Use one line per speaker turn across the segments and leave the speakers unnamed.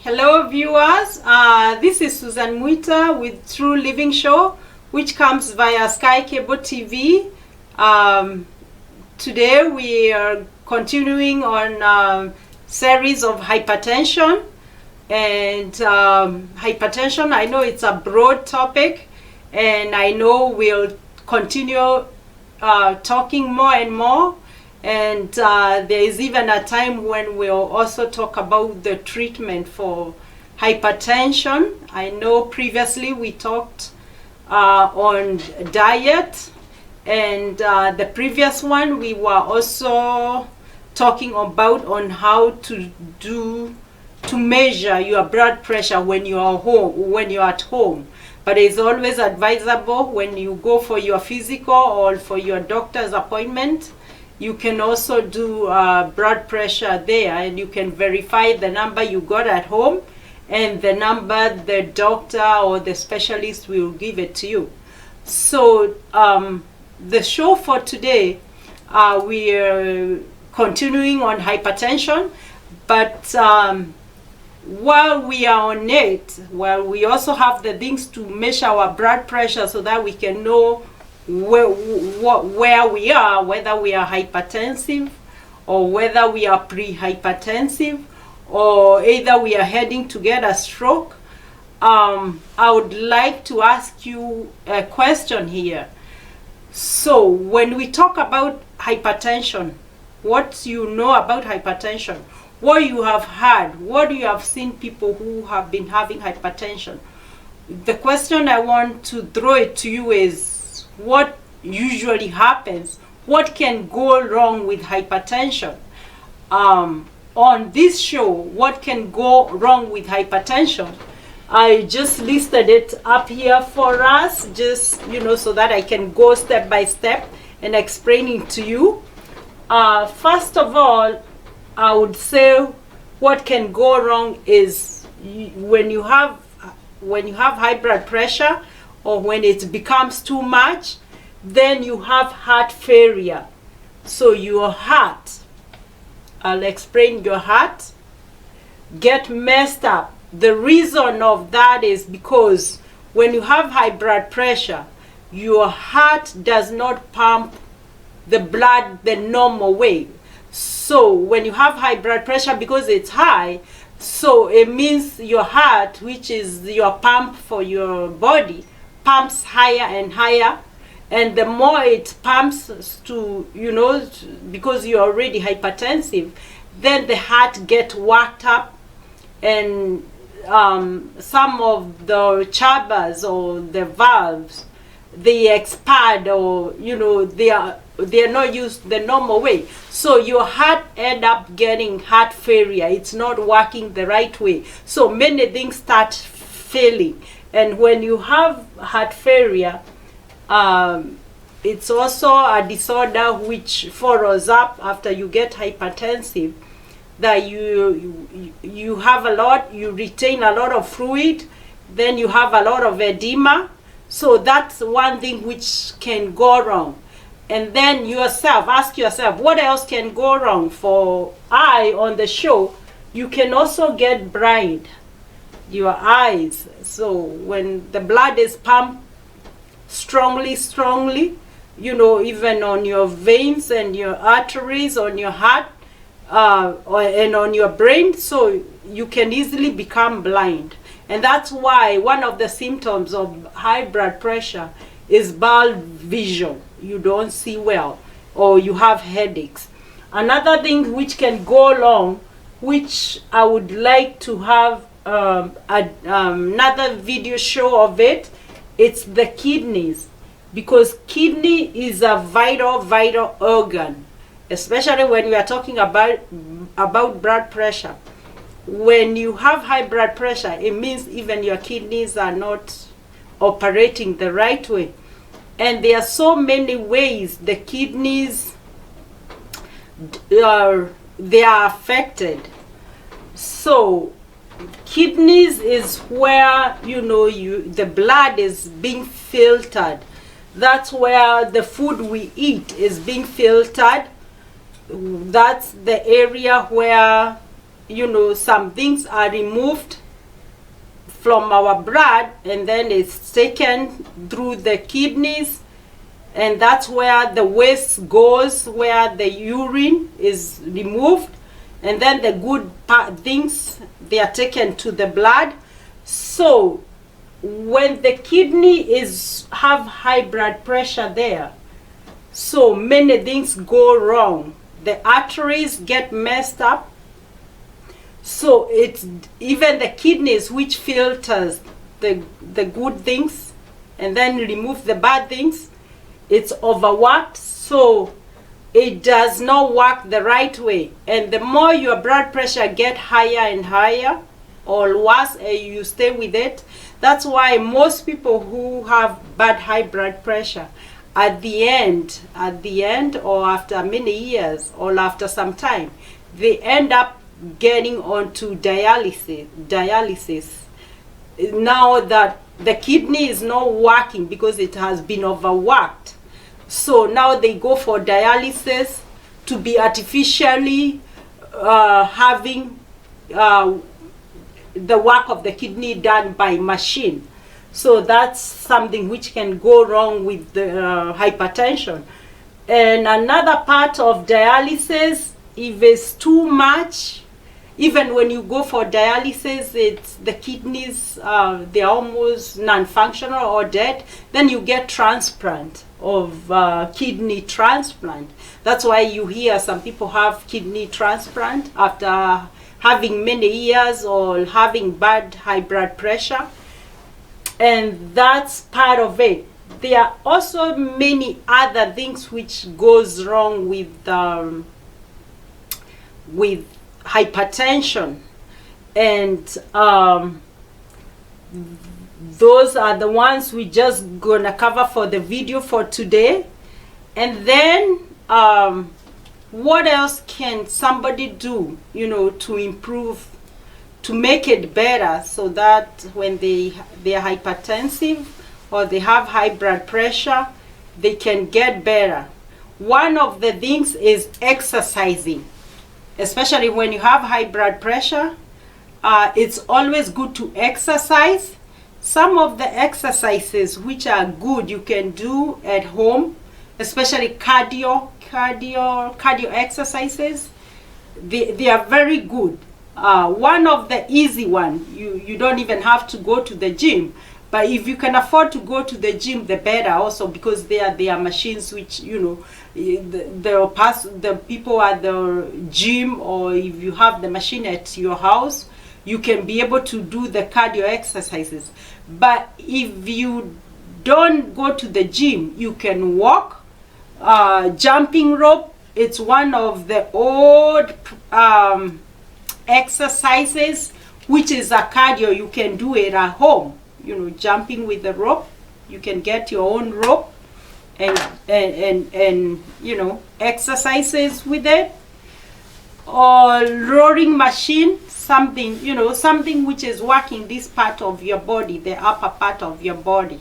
Hello viewers, this is Susan Muita with True Living Show, which comes via Sky Cable TV. Today we are continuing on series of hypertension. And hypertension, I know it's a broad topic, and I know we'll continue talking more and more. And there is even a time when we'll also talk about the treatment for hypertension. I know previously we talked on diet, and the previous one we were also talking about on how to measure your blood pressure when you are at home. But it's always advisable when you go for your physical or for your doctor's appointment. You can also do blood pressure there, and you can verify the number you got at home and the number the doctor or the specialist will give it to you. So the show for today, we're continuing on hypertension, but while we are on it, we also have the things to measure our blood pressure so that we can know where we are, whether we are hypertensive or whether we are pre-hypertensive, or either we are heading to get a stroke. I would like to ask you a question here. So when we talk about hypertension, what you know about hypertension, what you have heard, what you have seen people who have been having hypertension, the question I want to throw it to you is, what usually happens? What can go wrong with hypertension? On this show, what can go wrong with hypertension? I just listed it up here for us, just so that I can go step by step and explaining to you. First of all, I would say what can go wrong is when you have high blood pressure, or when it becomes too much, then you have heart failure. So your heart, I'll explain, your heart get messed up. The reason of that is because when you have high blood pressure, your heart does not pump the blood the normal way. So when you have high blood pressure, because it's high, so it means your heart, which is your pump for your body, pumps higher and higher, and the more it pumps to, because you're already hypertensive, then the heart gets worked up, and some of the chambers or the valves, they expand, or they are not used the normal way. So your heart end up getting heart failure. It's not working the right way. So many things start failing. And when you have heart failure, it's also a disorder which follows up after you get hypertensive, that you have you retain a lot of fluid, then you have a lot of edema. So that's one thing which can go wrong. And then ask yourself, what else can go wrong? For on the show, you can also get blind, your eyes. So when the blood is pumped strongly, even on your veins and your arteries, on your heart, and on your brain, so you can easily become blind. And that's why one of the symptoms of high blood pressure is blurred vision. You don't see well, or you have headaches. Another thing which can go wrong, which I would like to have another video show of it, it's the kidneys, because kidney is a vital organ, especially when we are talking about blood pressure. When you have high blood pressure, it means even your kidneys are not operating the right way. And there are so many ways the kidneys they are affected. So kidneys is where the blood is being filtered. That's where the food we eat is being filtered. That's the area where some things are removed from our blood, and then it's taken through the kidneys, and that's where the waste goes, where the urine is removed, and then the good things, they are taken to the blood. So when the kidney have high blood pressure there, so many things go wrong. The arteries get messed up. So it's even the kidneys, which filters the good things and then remove the bad things, it's overworked, so it does not work the right way. And the more your blood pressure get higher and higher, or worse, you stay with it. That's why most people who have bad high blood pressure, at the end, or after many years, or after some time, they end up getting onto dialysis. Now that the kidney is not working because it has been overworked, so now they go for dialysis to be artificially having the work of the kidney done by machine. So that's something which can go wrong with the hypertension. And another part of dialysis, if it's too much, even when you go for dialysis, it's the kidneys, they're almost non-functional or dead, then you get transplant of kidney transplant. That's why you hear some people have kidney transplant after having many years or having bad high blood pressure. And that's part of it. There are also many other things which goes wrong with hypertension, and those are the ones we just gonna cover for the video for today. And then what else can somebody do, to improve, to make it better, so that when they are hypertensive or they have high blood pressure, they can get better? One of the things is exercising. Especially when you have high blood pressure, it's always good to exercise. Some of the exercises which are good you can do at home, especially cardio exercises, they are very good. One of the easy one, you don't even have to go to the gym, but if you can afford to go to the gym, the better also, because they are machines which, the people at the gym, or if you have the machine at your house, you can be able to do the cardio exercises. But if you don't go to the gym, you can walk. Jumping rope, it's one of the old exercises which is a cardio. You can do it at home, jumping with the rope. You can get your own rope and exercises with it. Or rowing machine, something which is working this part of your body, the upper part of your body.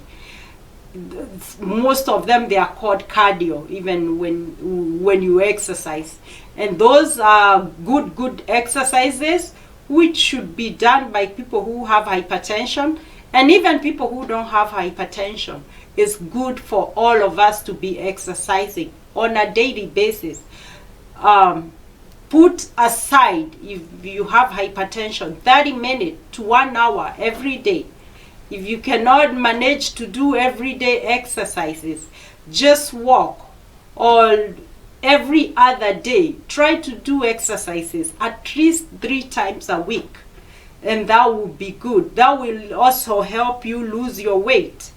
Most of them, they are called cardio, even when you exercise. And those are good exercises which should be done by people who have hypertension, and even people who don't have hypertension. It's good for all of us to be exercising on a daily basis. Put aside, if you have hypertension, 30 minutes to 1 hour every day. If you cannot manage to do everyday exercises, just walk, or every other day try to do exercises at least 3 times a week, and that will be good. That will also help you lose your weight.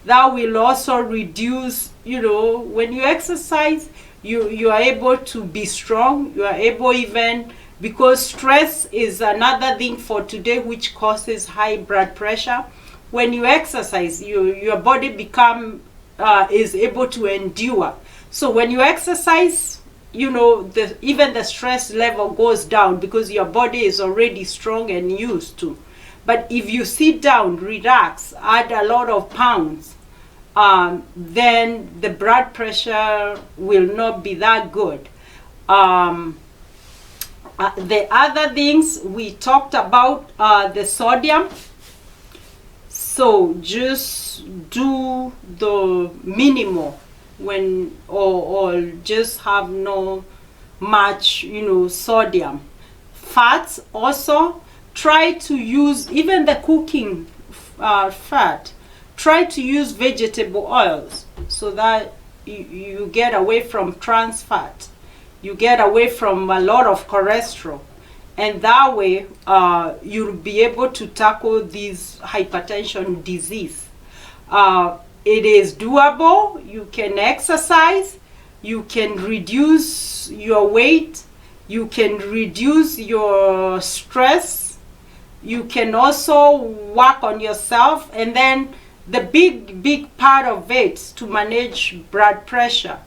That will also reduce, when you exercise, you are able to be strong. You are able, even because stress is another thing for today which causes high blood pressure. When you exercise, your body is able to endure. So when you exercise, even the stress level goes down because your body is already strong and used to. But if you sit down, relax, add a lot of pounds, then the blood pressure will not be that good. The other things we talked about, the sodium. So just do the minimal when, or just have no much, sodium. Fats also, try to use even the cooking fat. Try to use vegetable oils so that you get away from trans fat. You get away from a lot of cholesterol, and that way you'll be able to tackle this hypertension disease. It is doable. You can exercise, you can reduce your weight, you can reduce your stress, you can also work on yourself. And then the big part of it to manage blood pressure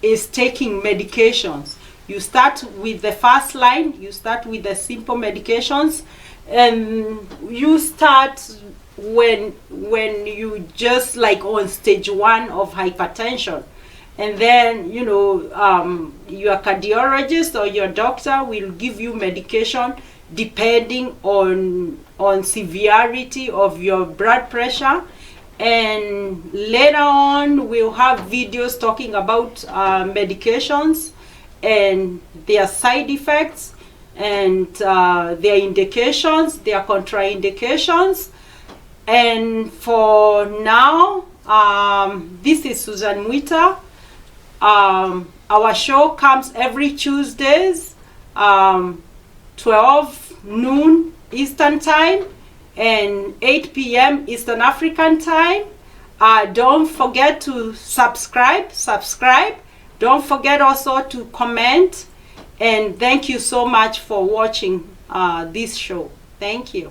is taking medications. You start with the first line, you start with the simple medications, and you start when you just like on stage 1 of hypertension. And then your cardiologist or your doctor will give you medication depending on severity of your blood pressure. And later on we'll have videos talking about medications and their side effects and their indications, their contraindications. And for now, this is Susan Mwita. Our show comes every Tuesdays, 12 noon Eastern Time and 8 p.m. Eastern African Time. Don't forget to subscribe. Don't forget also to comment. And thank you so much for watching this show. Thank you.